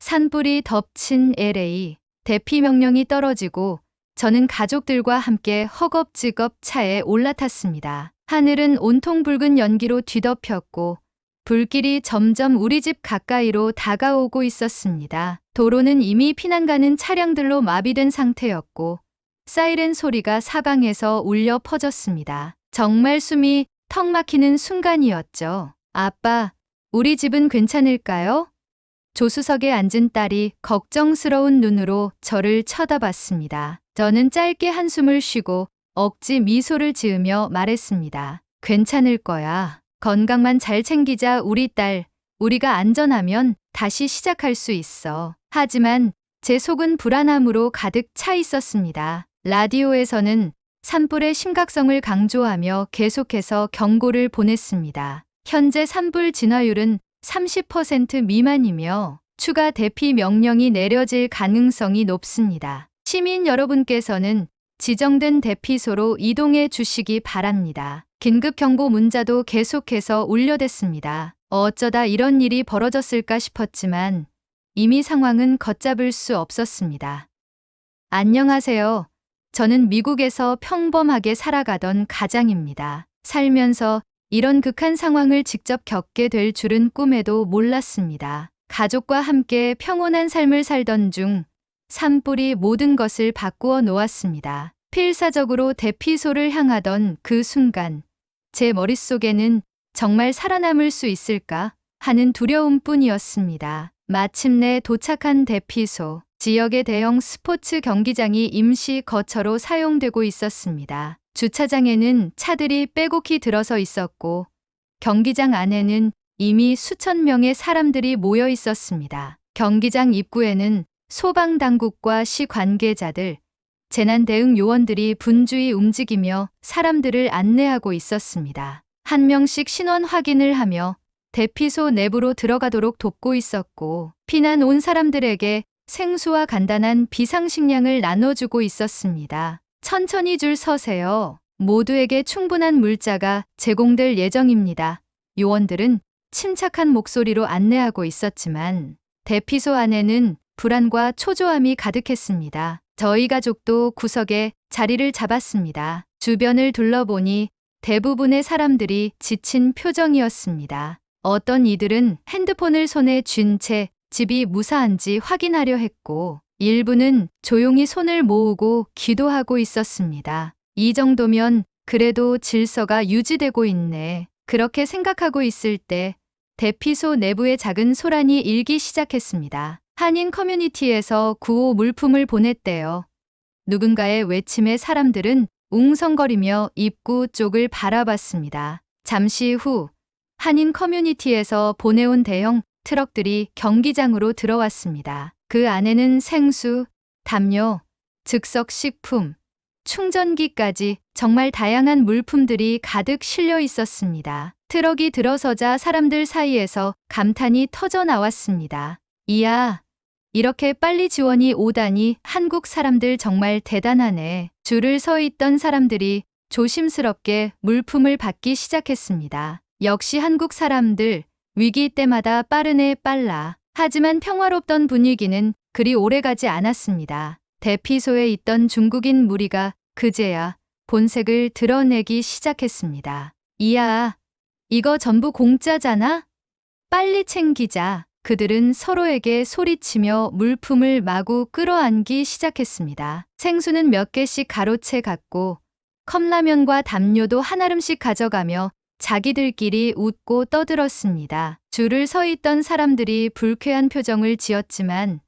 산불이 덮친 LA. 대피 명령이 떨어지고 저는 가족들과 함께 허겁지겁 차에 올라탔습니다. 하늘은 온통 붉은 연기로 뒤덮였고 불길이 점점 우리 집 가까이로 다가오고 있었습니다. 도로는 이미 피난 가는 차량들로 마비된 상태였고 사이렌 소리가 사방에서 울려 퍼졌습니다. 정말 숨이 턱 막히는 순간이었죠. 아빠, 우리 집은 괜찮을까요? 조수석에 앉은 딸이 걱정스러운 눈으로 저를 쳐다봤습니다. 저는 짧게 한숨을 쉬고 억지 미소를 지으며 말했습니다. 괜찮을 거야. 건강만 잘 챙기자 우리 딸. 우리가 안전하면 다시 시작할 수 있어. 하지만 제 속은 불안함으로 가득 차 있었습니다. 라디오에서는 산불의 심각성을 강조하며 계속해서 경고를 보냈습니다. 현재 산불 진화율은 30% 미만이며 추가 대피 명령이 내려질 가능성이 높습니다. 시민 여러분께서는 지정된 대피소로 이동해 주시기 바랍니다. 긴급 경보 문자도 계속해서 울려댔습니다. 어쩌다 이런 일이 벌어졌을까 싶었지만 이미 상황은 걷잡을 수 없었습니다. 안녕하세요. 저는 미국에서 평범하게 살아가던 가장입니다. 살면서 이런 극한 상황을 직접 겪게 될 줄은 꿈에도 몰랐습니다. 가족과 함께 평온한 삶을 살던 중 산불이 모든 것을 바꾸어 놓았습니다. 필사적으로 대피소를 향하던 그 순간 제 머릿속에는 정말 살아남을 수 있을까 하는 두려움뿐이었습니다. 마침내 도착한 대피소. 지역의 대형 스포츠 경기장이 임시 거처로 사용되고 있었습니다. 주차장에는 차들이 빼곡히 들어서 있었고 경기장 안에는 이미 수천 명의 사람들이 모여 있었습니다. 경기장 입구에는 소방당국과 시 관계자들, 재난대응 요원들이 분주히 움직이며 사람들을 안내하고 있었습니다. 한 명씩 신원 확인을 하며 대피소 내부로 들어가도록 돕고 있었고 피난 온 사람들에게 생수와 간단한 비상식량을 나눠주고 있었습니다. 천천히 줄 서세요. 모두에게 충분한 물자가 제공될 예정입니다. 요원들은 침착한 목소리로 안내하고 있었지만 대피소 안에는 불안과 초조함이 가득했습니다. 저희 가족도 구석에 자리를 잡았습니다. 주변을 둘러보니 대부분의 사람들이 지친 표정이었습니다. 어떤 이들은 핸드폰을 손에 쥔 채 집이 무사한지 확인하려 했고 일부는 조용히 손을 모으고 기도하고 있었습니다. 이 정도면 그래도 질서가 유지되고 있네. 그렇게 생각하고 있을 때 대피소 내부의 작은 소란이 일기 시작했습니다. 한인 커뮤니티에서 구호 물품을 보냈대요. 누군가의 외침에 사람들은 웅성거리며 입구 쪽을 바라봤습니다. 잠시 후 한인 커뮤니티에서 보내온 대형 트럭들이 경기장으로 들어왔습니다. 그 안에는 생수, 담요, 즉석 식품, 충전기까지 정말 다양한 물품들이 가득 실려 있었습니다. 트럭이 들어서자 사람들 사이에서 감탄이 터져 나왔습니다. 이야, 이렇게 빨리 지원이 오다니 한국 사람들 정말 대단하네. 줄을 서 있던 사람들이 조심스럽게 물품을 받기 시작했습니다. 역시 한국 사람들, 위기 때마다 빠르네 빨라. 하지만 평화롭던 분위기는 그리 오래가지 않았습니다. 대피소에 있던 중국인 무리가 그제야 본색을 드러내기 시작했습니다. 이야, 이거 전부 공짜잖아? 빨리 챙기자. 그들은 서로에게 소리치며 물품을 마구 끌어안기 시작했습니다. 생수는 몇 개씩 가로채 갔고 컵라면과 담요도 한 알음씩 가져가며 자기들끼리 웃고 떠들었습니다. 줄을 서 있던 사람들이 불쾌한 표정을 지었지만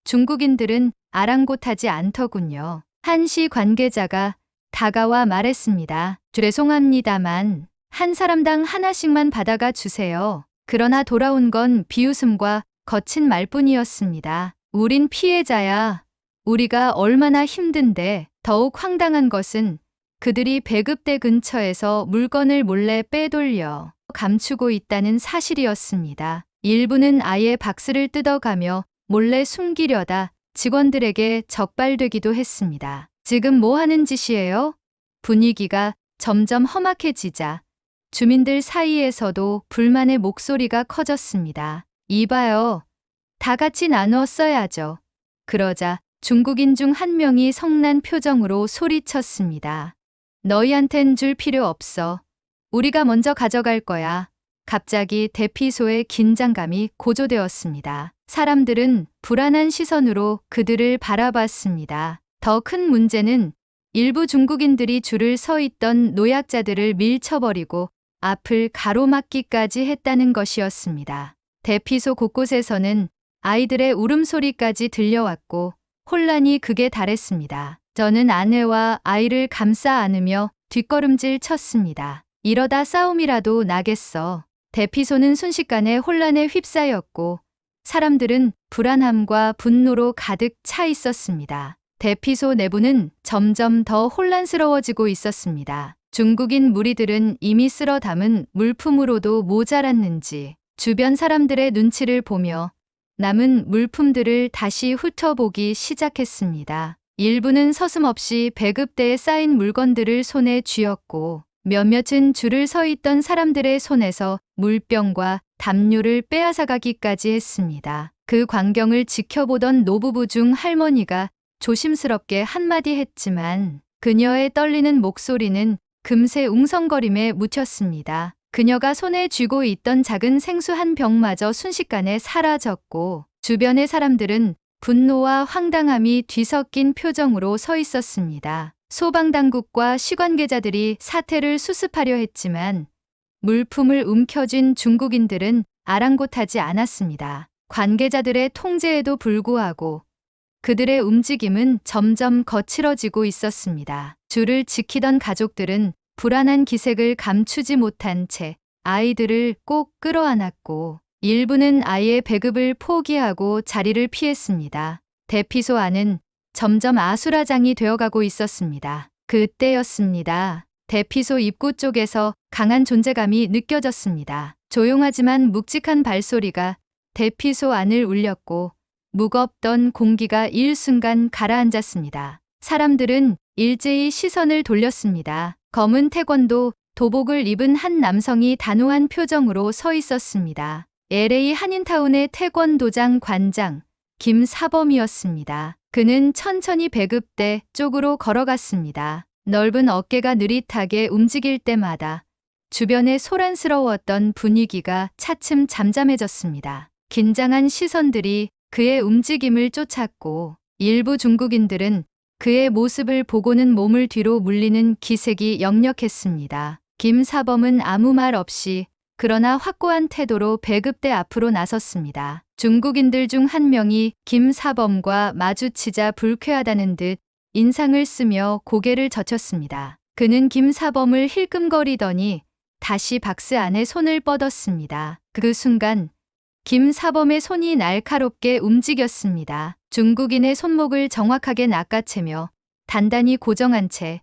중국인들은 아랑곳하지 않더군요. 한시 관계자가 다가와 말했습니다. 죄송합니다만 한 사람당 하나씩만 받아가 주세요. 그러나 돌아온 건 비웃음과 거친 말뿐이었습니다. 우린 피해자야. 우리가 얼마나 힘든데. 더욱 황당한 것은 그들이 배급대 근처에서 물건을 몰래 빼돌려 감추고 있다는 사실이었습니다. 일부는 아예 박스를 뜯어가며 몰래 숨기려다 직원들에게 적발되기도 했습니다. 지금 뭐 하는 짓이에요? 분위기가 점점 험악해지자 주민들 사이에서도 불만의 목소리가 커졌습니다. 이봐요. 다 같이 나누어 써야죠. 그러자 중국인 중 한 명이 성난 표정으로 소리쳤습니다. 너희한텐 줄 필요 없어. 우리가 먼저 가져갈 거야. 갑자기 대피소의 긴장감이 고조되었습니다. 사람들은 불안한 시선으로 그들을 바라봤습니다. 더 큰 문제는 일부 중국인들이 줄을 서 있던 노약자들을 밀쳐버리고 앞을 가로막기까지 했다는 것이었습니다. 대피소 곳곳에서는 아이들의 울음소리까지 들려왔고 혼란이 극에 달했습니다. 저는 아내와 아이를 감싸 안으며 뒷걸음질 쳤습니다. 이러다 싸움이라도 나겠어. 대피소는 순식간에 혼란에 휩싸였고 사람들은 불안함과 분노로 가득 차 있었습니다. 대피소 내부는 점점 더 혼란스러워지고 있었습니다. 중국인 무리들은 이미 쓸어 담은 물품으로도 모자랐는지 주변 사람들의 눈치를 보며 남은 물품들을 다시 훑어보기 시작했습니다. 일부는 서슴없이 배급대에 쌓인 물건들을 손에 쥐었고 몇몇은 줄을 서 있던 사람들의 손에서 물병과 담요를 빼앗아가기까지 했습니다. 그 광경을 지켜보던 노부부 중 할머니가 조심스럽게 한마디 했지만 그녀의 떨리는 목소리는 금세 웅성거림에 묻혔습니다. 그녀가 손에 쥐고 있던 작은 생수 한 병마저 순식간에 사라졌고 주변의 사람들은 분노와 황당함이 뒤섞인 표정으로 서 있었습니다. 소방당국과 시관계자들이 사태를 수습하려 했지만 물품을 움켜쥔 중국인들은 아랑곳하지 않았습니다. 관계자들의 통제에도 불구하고 그들의 움직임은 점점 거칠어지고 있었습니다. 줄을 지키던 가족들은 불안한 기색을 감추지 못한 채 아이들을 꼭 끌어안았고 일부는 아이의 배급을 포기하고 자리를 피했습니다. 대피소 안은 점점 아수라장이 되어가고 있었습니다. 그때였습니다. 대피소 입구 쪽에서 강한 존재감이 느껴졌습니다. 조용하지만 묵직한 발소리가 대피소 안을 울렸고 무겁던 공기가 일순간 가라앉았습니다. 사람들은 일제히 시선을 돌렸습니다. 검은 태권도 도복을 입은 한 남성이 단호한 표정으로 서 있었습니다. LA 한인타운의 태권도장 관장 김사범이었습니다. 그는 천천히 배급대 쪽으로 걸어갔습니다. 넓은 어깨가 느릿하게 움직일 때마다 주변에 소란스러웠던 분위기가 차츰 잠잠해졌습니다. 긴장한 시선들이 그의 움직임을 쫓았고 일부 중국인들은 그의 모습을 보고는 몸을 뒤로 물리는 기색이 역력했습니다. 김사범은 아무 말 없이 그러나 확고한 태도로 배급대 앞으로 나섰습니다. 중국인들 중 한 명이 김사범과 마주치자 불쾌하다는 듯 인상을 쓰며 고개를 젖혔습니다. 그는 김사범을 힐끔거리더니 다시 박스 안에 손을 뻗었습니다. 그 순간 김사범의 손이 날카롭게 움직였습니다. 중국인의 손목을 정확하게 낚아채며 단단히 고정한 채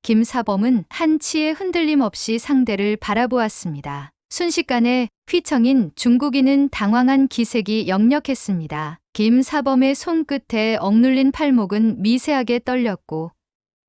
김사범은 한치의 흔들림 없이 상대를 바라보았습니다. 순식간에 휘청인 중국인은 당황한 기색이 역력했습니다. 김사범의 손끝에 억눌린 팔목은 미세하게 떨렸고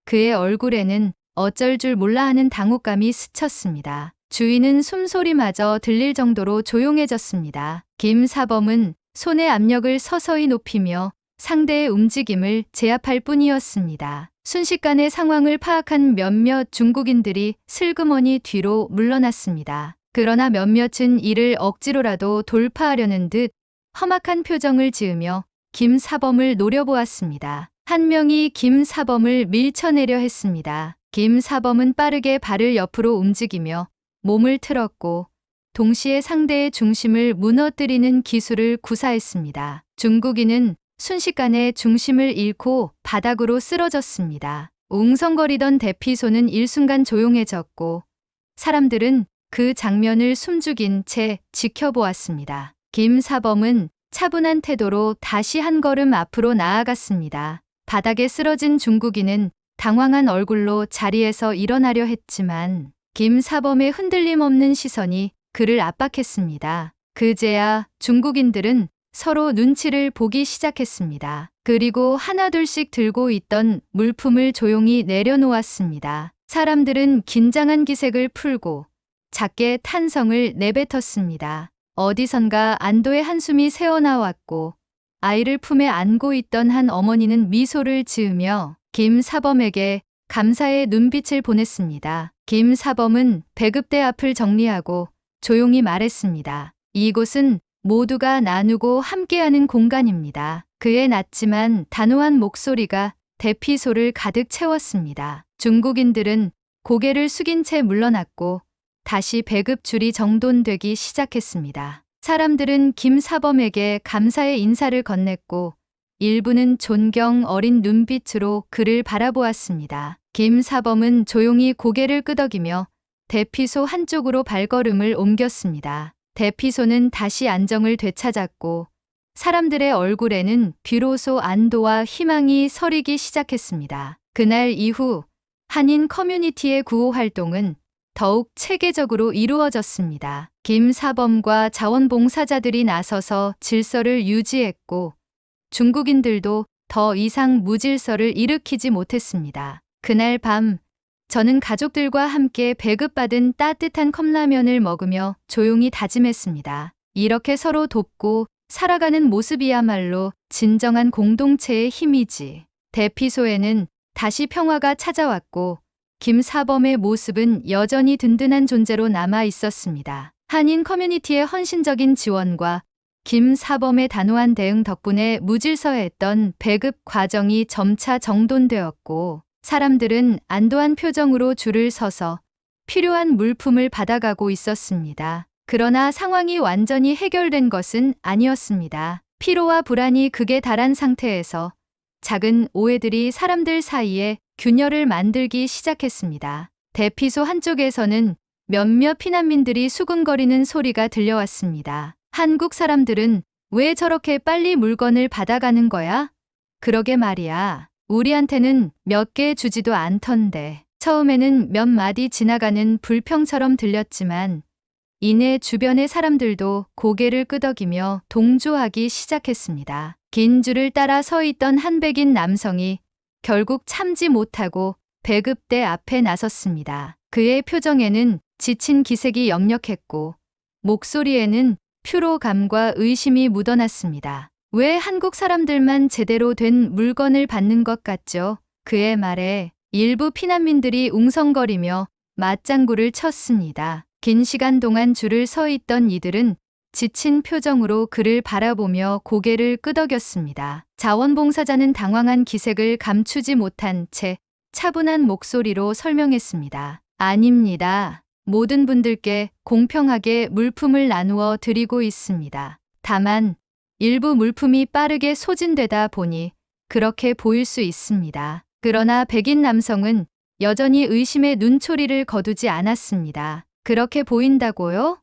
그의 얼굴에는 어쩔 줄 몰라 하는 당혹감이 스쳤습니다. 주위는 숨소리마저 들릴 정도로 조용해졌습니다. 김사범은 손의 압력을 서서히 높이며 상대의 움직임을 제압할 뿐이었습니다. 순식간에 상황을 파악한 몇몇 중국인들이 슬그머니 뒤로 물러났습니다. 그러나 몇몇은 이를 억지로라도 돌파하려는 듯 험악한 표정을 지으며 김사범을 노려보았습니다. 한 명이 김사범을 밀쳐내려 했습니다. 김사범은 빠르게 발을 옆으로 움직이며 몸을 틀었고 동시에 상대의 중심을 무너뜨리는 기술을 구사했습니다. 중국인은 순식간에 중심을 잃고 바닥으로 쓰러졌습니다. 웅성거리던 대피소는 일순간 조용해졌고 사람들은 그 장면을 숨죽인 채 지켜보았습니다. 김사범은 차분한 태도로 다시 한 걸음 앞으로 나아갔습니다. 바닥에 쓰러진 중국인은 당황한 얼굴로 자리에서 일어나려 했지만 김사범의 흔들림 없는 시선이 그를 압박했습니다. 그제야 중국인들은 서로 눈치를 보기 시작했습니다. 그리고 하나둘씩 들고 있던 물품을 조용히 내려놓았습니다. 사람들은 긴장한 기색을 풀고 작게 탄성을 내뱉었습니다. 어디선가 안도의 한숨이 새어나왔고 아이를 품에 안고 있던 한 어머니는 미소를 지으며 김사범에게 감사의 눈빛을 보냈습니다. 김사범은 배급대 앞을 정리하고 조용히 말했습니다. 이곳은 모두가 나누고 함께하는 공간입니다. 그의 낮지만 단호한 목소리가 대피소를 가득 채웠습니다. 중국인들은 고개를 숙인 채 물러났고 다시 배급줄이 정돈되기 시작했습니다. 사람들은 김사범에게 감사의 인사를 건넸고 일부는 존경 어린 눈빛으로 그를 바라보았습니다. 김사범은 조용히 고개를 끄덕이며 대피소 한쪽으로 발걸음을 옮겼습니다. 대피소는 다시 안정을 되찾았고 사람들의 얼굴에는 비로소 안도와 희망이 서리기 시작했습니다. 그날 이후 한인 커뮤니티의 구호 활동은 더욱 체계적으로 이루어졌습니다. 김사범과 자원봉사자들이 나서서 질서를 유지했고 중국인들도 더 이상 무질서를 일으키지 못했습니다. 그날 밤 저는 가족들과 함께 배급받은 따뜻한 컵라면을 먹으며 조용히 다짐했습니다. 이렇게 서로 돕고 살아가는 모습이야말로 진정한 공동체의 힘이지. 대피소에는 다시 평화가 찾아왔고 김사범의 모습은 여전히 든든한 존재로 남아 있었습니다. 한인 커뮤니티의 헌신적인 지원과 김사범의 단호한 대응 덕분에 무질서했던 배급 과정이 점차 정돈되었고 사람들은 안도한 표정으로 줄을 서서 필요한 물품을 받아가고 있었습니다. 그러나 상황이 완전히 해결된 것은 아니었습니다. 피로와 불안이 극에 달한 상태에서 작은 오해들이 사람들 사이에 균열을 만들기 시작했습니다. 대피소 한쪽에서는 몇몇 피난민들이 수군거리는 소리가 들려왔습니다. 한국 사람들은 왜 저렇게 빨리 물건을 받아가는 거야? 그러게 말이야. 우리한테는 몇 개 주지도 않던데. 처음에는 몇 마디 지나가는 불평처럼 들렸지만 이내 주변의 사람들도 고개를 끄덕이며 동조하기 시작했습니다. 긴 줄을 따라 서 있던 한 백인 남성이 결국 참지 못하고 배급대 앞에 나섰습니다. 그의 표정에는 지친 기색이 역력했고 목소리에는 피로감과 의심이 묻어났습니다. 왜 한국 사람들만 제대로 된 물건을 받는 것 같죠? 그의 말에 일부 피난민들이 웅성거리며 맞장구를 쳤습니다. 긴 시간 동안 줄을 서 있던 이들은 지친 표정으로 그를 바라보며 고개를 끄덕였습니다. 자원봉사자는 당황한 기색을 감추지 못한 채 차분한 목소리로 설명했습니다. 아닙니다. 모든 분들께 공평하게 물품을 나누어 드리고 있습니다. 다만 일부 물품이 빠르게 소진되다 보니 그렇게 보일 수 있습니다. 그러나 백인 남성은 여전히 의심의 눈초리를 거두지 않았습니다. 그렇게 보인다고요?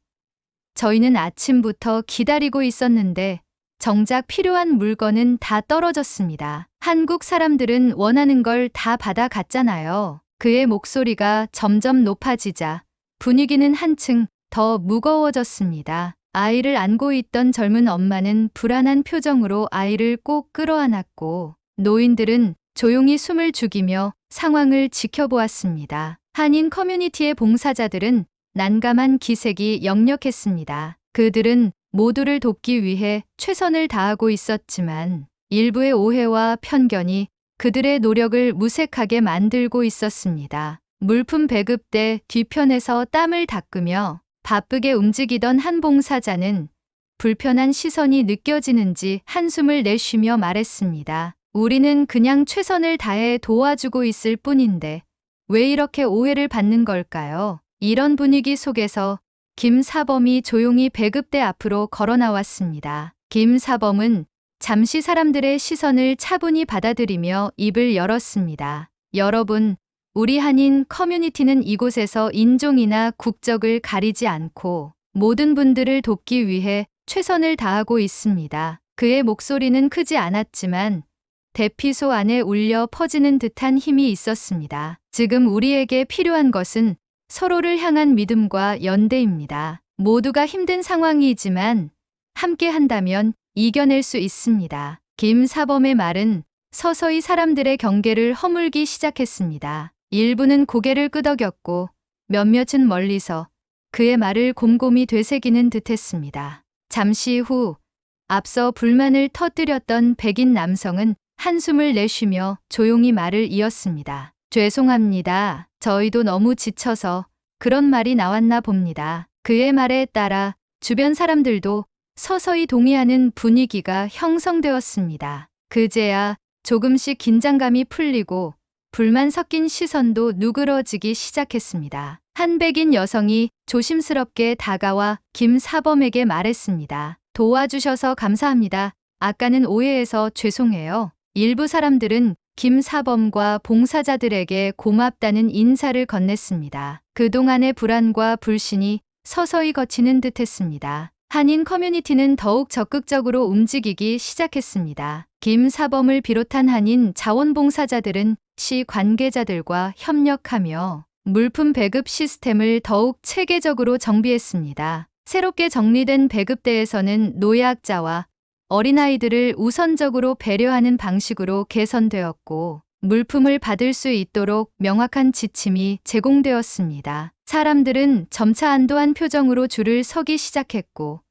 저희는 아침부터 기다리고 있었는데 정작 필요한 물건은 다 떨어졌습니다. 한국 사람들은 원하는 걸 다 받아갔잖아요. 그의 목소리가 점점 높아지자 분위기는 한층 더 무거워졌습니다. 아이를 안고 있던 젊은 엄마는 불안한 표정으로 아이를 꼭 끌어안았고 노인들은 조용히 숨을 죽이며 상황을 지켜보았습니다. 한인 커뮤니티의 봉사자들은 난감한 기색이 역력했습니다. 그들은 모두를 돕기 위해 최선을 다하고 있었지만 일부의 오해와 편견이 그들의 노력을 무색하게 만들고 있었습니다. 물품 배급대 뒤편에서 땀을 닦으며 바쁘게 움직이던 한 봉사자는 불편한 시선이 느껴지는지 한숨을 내쉬며 말했습니다. 우리는 그냥 최선을 다해 도와주고 있을 뿐인데 왜 이렇게 오해를 받는 걸까요? 이런 분위기 속에서 김사범이 조용히 배급대 앞으로 걸어 나왔습니다. 김사범은 잠시 사람들의 시선을 차분히 받아들이며 입을 열었습니다. 여러분, 우리 한인 커뮤니티는 이곳에서 인종이나 국적을 가리지 않고 모든 분들을 돕기 위해 최선을 다하고 있습니다. 그의 목소리는 크지 않았지만 대피소 안에 울려 퍼지는 듯한 힘이 있었습니다. 지금 우리에게 필요한 것은 서로를 향한 믿음과 연대입니다. 모두가 힘든 상황이지만 함께 한다면 이겨낼 수 있습니다. 김사범의 말은 서서히 사람들의 경계를 허물기 시작했습니다. 일부는 고개를 끄덕였고 몇몇은 멀리서 그의 말을 곰곰이 되새기는 듯했습니다. 잠시 후 앞서 불만을 터뜨렸던 백인 남성은 한숨을 내쉬며 조용히 말을 이었습니다. 죄송합니다. 저희도 너무 지쳐서 그런 말이 나왔나 봅니다. 그의 말에 따라 주변 사람들도 서서히 동의하는 분위기가 형성되었습니다. 그제야 조금씩 긴장감이 풀리고 불만 섞인 시선도 누그러지기 시작했습니다. 한 백인 여성이 조심스럽게 다가와 김사범에게 말했습니다. 도와주셔서 감사합니다. 아까는 오해해서 죄송해요. 일부 사람들은 김사범과 봉사자들에게 고맙다는 인사를 건넸습니다. 그동안의 불안과 불신이 서서히 걷히는 듯했습니다. 한인 커뮤니티는 더욱 적극적으로 움직이기 시작했습니다. 김사범을 비롯한 한인 자원봉사자들은 시 관계자들과 협력하며 물품 배급 시스템을 더욱 체계적으로 정비했습니다. 새롭게 정리된 배급대에서는 노약자와 어린아이들을 우선적으로 배려하는 방식으로 개선되었고 물품을 받을 수 있도록 명확한 지침이 제공되었습니다. 사람들은 점차 안도한 표정으로 줄을 서기 시작했고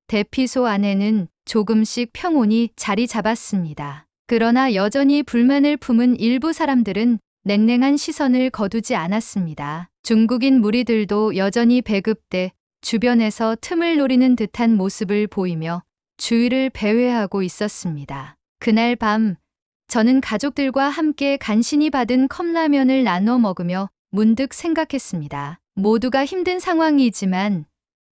대피소 안에는 조금씩 평온이 자리 잡았습니다. 그러나 여전히 불만을 품은 일부 사람들은 냉랭한 시선을 거두지 않았습니다. 중국인 무리들도 여전히 배급대 주변에서 틈을 노리는 듯한 모습을 보이며 주위를 배회하고 있었습니다. 그날 밤 저는 가족들과 함께 간신히 받은 컵라면을 나눠 먹으며 문득 생각했습니다. 모두가 힘든 상황이지만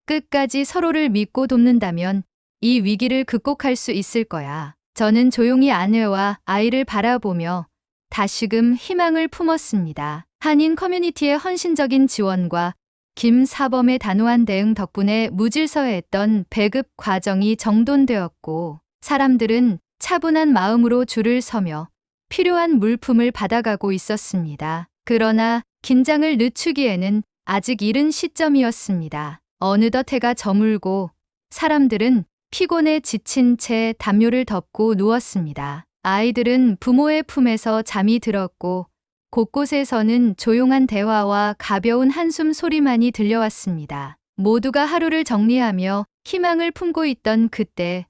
끝까지 서로를 믿고 돕는다면 이 위기를 극복할 수 있을 거야. 저는 조용히 아내와 아이를 바라보며 다시금 희망을 품었습니다. 한인 커뮤니티의 헌신적인 지원과 김사범의 단호한 대응 덕분에 무질서했던 배급 과정이 정돈되었고 사람들은 차분한 마음으로 줄을 서며 필요한 물품을 받아가고 있었습니다. 그러나 긴장을 늦추기에는 아직 이른 시점이었습니다. 어느덧 해가 저물고 사람들은 피곤에 지친 채 담요를 덮고 누웠습니다. 아이들은 부모의 품에서 잠이 들었고 곳곳에서는 조용한 대화와 가벼운 한숨 소리만이 들려왔습니다. 모두가 하루를 정리하며 희망을 품고 있던 그때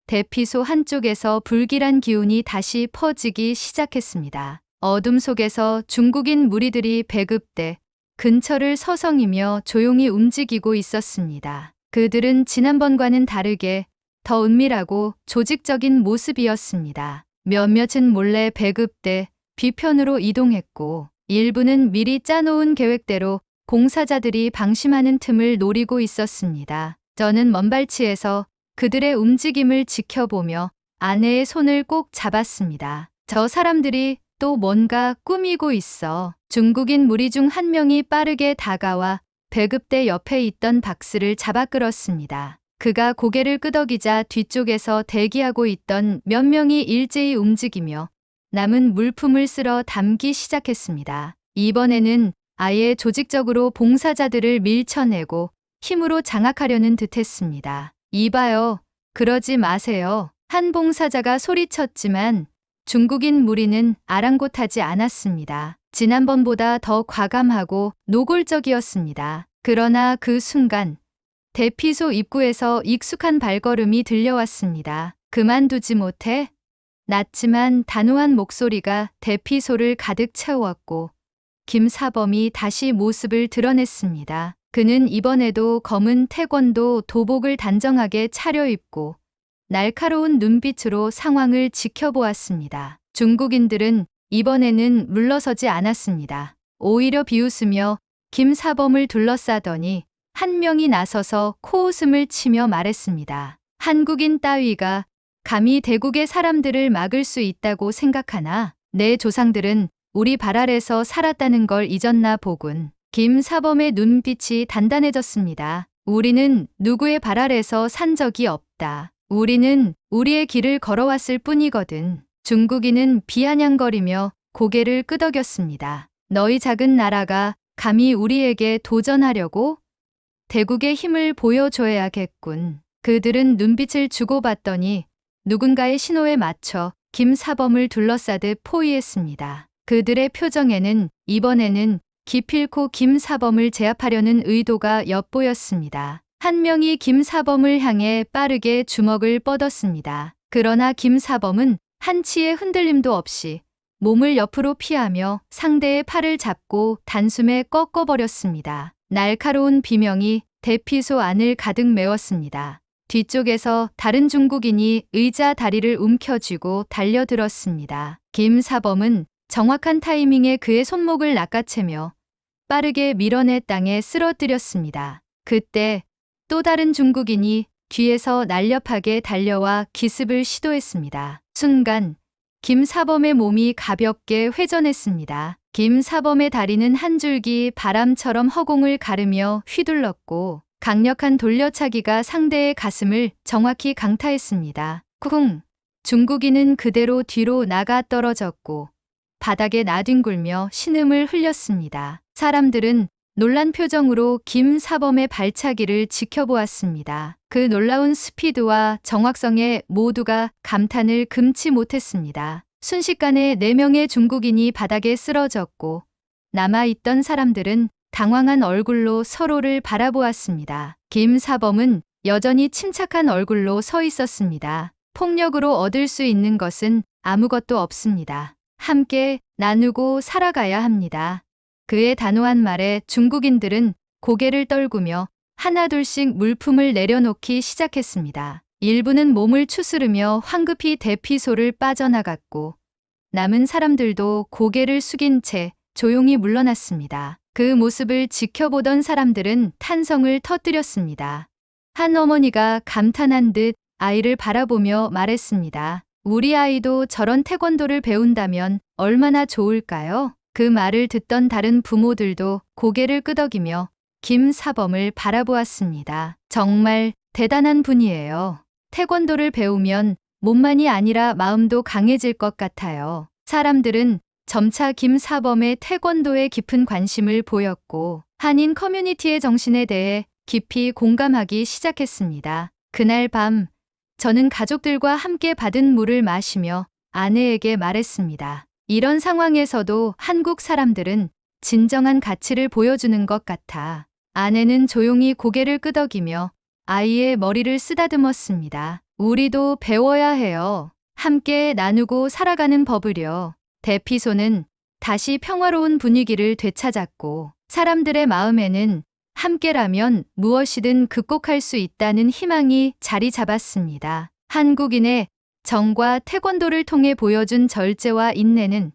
대피소 한쪽에서 불길한 기운이 다시 퍼지기 시작했습니다. 어둠 속에서 중국인 무리들이 배급대 근처를 서성이며 조용히 움직이고 있었습니다. 그들은 지난번과는 다르게 더 은밀하고 조직적인 모습이었습니다. 몇몇은 몰래 배급대 뒤편으로 이동했고 일부는 미리 짜놓은 계획대로 봉사자들이 방심하는 틈을 노리고 있었습니다. 저는 먼발치에서 그들의 움직임을 지켜보며 아내의 손을 꼭 잡았습니다. 저 사람들이 또 뭔가 꾸미고 있어. 중국인 무리 중 한 명이 빠르게 다가와 배급대 옆에 있던 박스를 잡아 끌었습니다. 그가 고개를 끄덕이자 뒤쪽에서 대기하고 있던 몇 명이 일제히 움직이며 남은 물품을 쓸어 담기 시작했습니다. 이번에는 아예 조직적으로 봉사자들을 밀쳐내고 힘으로 장악하려는 듯했습니다. 이봐요. 그러지 마세요. 한 봉사자가 소리쳤지만 중국인 무리는 아랑곳하지 않았습니다. 지난번보다 더 과감하고 노골적이었습니다. 그러나 그 순간 대피소 입구에서 익숙한 발걸음이 들려왔습니다. 그만두지 못해? 낮지만 단호한 목소리가 대피소를 가득 채웠고 김사범이 다시 모습을 드러냈습니다. 그는 이번에도 검은 태권도 도복을 단정하게 차려입고 날카로운 눈빛으로 상황을 지켜보았습니다. 중국인들은 이번에는 물러서지 않았습니다. 오히려 비웃으며 김사범을 둘러싸더니 한 명이 나서서 코웃음을 치며 말했습니다. 한국인 따위가 감히 대국의 사람들을 막을 수 있다고 생각하나? 내 조상들은 우리 발 아래서 살았다는 걸 잊었나 보군. 김사범의 눈빛이 단단해졌습니다. 우리는 누구의 발 아래서 산 적이 없다. 우리는 우리의 길을 걸어왔을 뿐이거든. 중국인은 비아냥거리며 고개를 끄덕였습니다. 너희 작은 나라가 감히 우리에게 도전하려고? 대국의 힘을 보여줘야겠군. 그들은 눈빛을 주고받더니 누군가의 신호에 맞춰 김사범을 둘러싸듯 포위했습니다. 그들의 표정에는 이번에는 기필코 김사범을 제압하려는 의도가 엿보였습니다. 한 명이 김사범을 향해 빠르게 주먹을 뻗었습니다. 그러나 김사범은 한치의 흔들림도 없이 몸을 옆으로 피하며 상대의 팔을 잡고 단숨에 꺾어버렸습니다. 날카로운 비명이 대피소 안을 가득 메웠습니다. 뒤쪽에서 다른 중국인이 의자 다리를 움켜쥐고 달려들었습니다. 김사범은 정확한 타이밍에 그의 손목을 낚아채며 빠르게 밀어내 땅에 쓰러뜨렸습니다. 그때 또 다른 중국인이 뒤에서 날렵하게 달려와 기습을 시도했습니다. 순간 김사범의 몸이 가볍게 회전했습니다. 김사범의 다리는 한 줄기 바람처럼 허공을 가르며 휘둘렀고 강력한 돌려차기가 상대의 가슴을 정확히 강타했습니다. 쿵! 중국인은 그대로 뒤로 나가 떨어졌고 바닥에 나뒹굴며 신음을 흘렸습니다. 사람들은 놀란 표정으로 김사범의 발차기를 지켜보았습니다. 그 놀라운 스피드와 정확성에 모두가 감탄을 금치 못했습니다. 순식간에 4명의 중국인이 바닥에 쓰러졌고 남아있던 사람들은 당황한 얼굴로 서로를 바라보았습니다. 김사범은 여전히 침착한 얼굴로 서 있었습니다. 폭력으로 얻을 수 있는 것은 아무것도 없습니다. 함께 나누고 살아가야 합니다. 그의 단호한 말에 중국인들은 고개를 떨구며 하나둘씩 물품을 내려놓기 시작했습니다. 일부는 몸을 추스르며 황급히 대피소를 빠져나갔고 남은 사람들도 고개를 숙인 채 조용히 물러났습니다. 그 모습을 지켜보던 사람들은 탄성을 터뜨렸습니다. 한 어머니가 감탄한 듯 아이를 바라보며 말했습니다. 우리 아이도 저런 태권도를 배운다면 얼마나 좋을까요? 그 말을 듣던 다른 부모들도 고개를 끄덕이며 김사범을 바라보았습니다. 정말 대단한 분이에요. 태권도를 배우면 몸만이 아니라 마음도 강해질 것 같아요. 사람들은 점차 김사범의 태권도에 깊은 관심을 보였고 한인 커뮤니티의 정신에 대해 깊이 공감하기 시작했습니다. 그날 밤 저는 가족들과 함께 받은 물을 마시며 아내에게 말했습니다. 이런 상황에서도 한국 사람들은 진정한 가치를 보여주는 것 같아. 아내는 조용히 고개를 끄덕이며 아이의 머리를 쓰다듬었습니다. 우리도 배워야 해요. 함께 나누고 살아가는 법을요. 대피소는 다시 평화로운 분위기를 되찾았고 사람들의 마음에는 함께라면 무엇이든 극복할 수 있다는 희망이 자리 잡았습니다. 한국인의 정과 태권도를 통해 보여준 절제와 인내는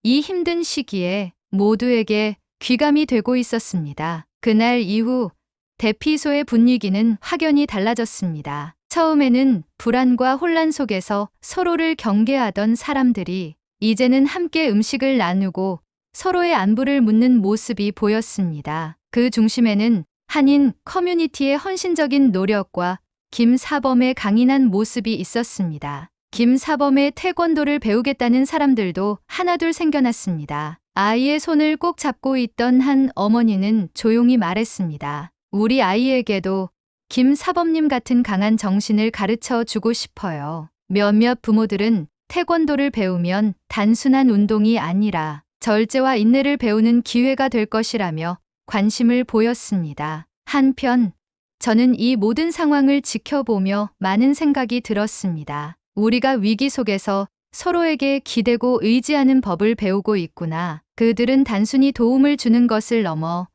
이 힘든 시기에 모두에게 귀감이 되고 있었습니다. 그날 이후 대피소의 분위기는 확연히 달라졌습니다. 처음에는 불안과 혼란 속에서 서로를 경계하던 사람들이 이제는 함께 음식을 나누고 서로의 안부를 묻는 모습이 보였습니다. 그 중심에는 한인 커뮤니티의 헌신적인 노력과 김사범의 강인한 모습이 있었습니다. 김사범의 태권도를 배우겠다는 사람들도 하나둘 생겨났습니다. 아이의 손을 꼭 잡고 있던 한 어머니는 조용히 말했습니다. 우리 아이에게도 김사범님 같은 강한 정신을 가르쳐 주고 싶어요. 몇몇 부모들은 태권도를 배우면 단순한 운동이 아니라 절제와 인내를 배우는 기회가 될 것이라며 관심을 보였습니다. 한편 저는 이 모든 상황을 지켜보며 많은 생각이 들었습니다. 우리가 위기 속에서 서로에게 기대고 의지하는 법을 배우고 있구나. 그들은 단순히 도움을 주는 것을 넘어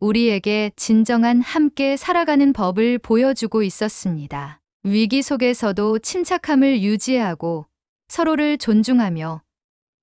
우리에게 진정한 함께 살아가는 법을 보여주고 있었습니다. 위기 속에서도 침착함을 유지하고 서로를 존중하며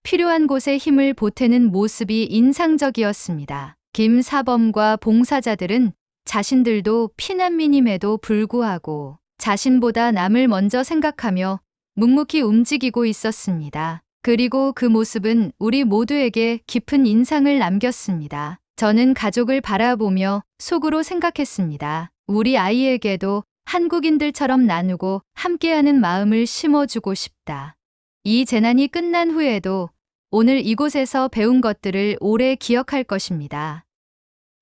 필요한 곳에 힘을 보태는 모습이 인상적이었습니다. 김사범과 봉사자들은 자신들도 피난민임에도 불구하고 자신보다 남을 먼저 생각하며 묵묵히 움직이고 있었습니다. 그리고 그 모습은 우리 모두에게 깊은 인상을 남겼습니다. 저는 가족을 바라보며 속으로 생각했습니다. 우리 아이에게도 한국인들처럼 나누고 함께하는 마음을 심어주고 싶다. 이 재난이 끝난 후에도 오늘 이곳에서 배운 것들을 오래 기억할 것입니다.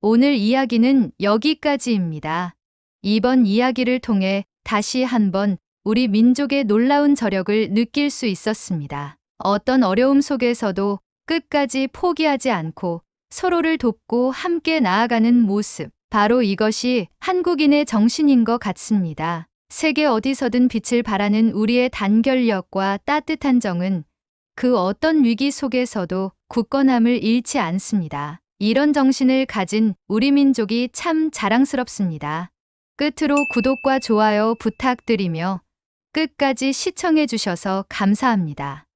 오늘 이야기는 여기까지입니다. 이번 이야기를 통해 다시 한번 우리 민족의 놀라운 저력을 느낄 수 있었습니다. 어떤 어려움 속에서도 끝까지 포기하지 않고 서로를 돕고 함께 나아가는 모습. 바로 이것이 한국인의 정신인 것 같습니다. 세계 어디서든 빛을 발하는 우리의 단결력과 따뜻한 정은 그 어떤 위기 속에서도 굳건함을 잃지 않습니다. 이런 정신을 가진 우리 민족이 참 자랑스럽습니다. 끝으로 구독과 좋아요 부탁드리며 끝까지 시청해 주셔서 감사합니다.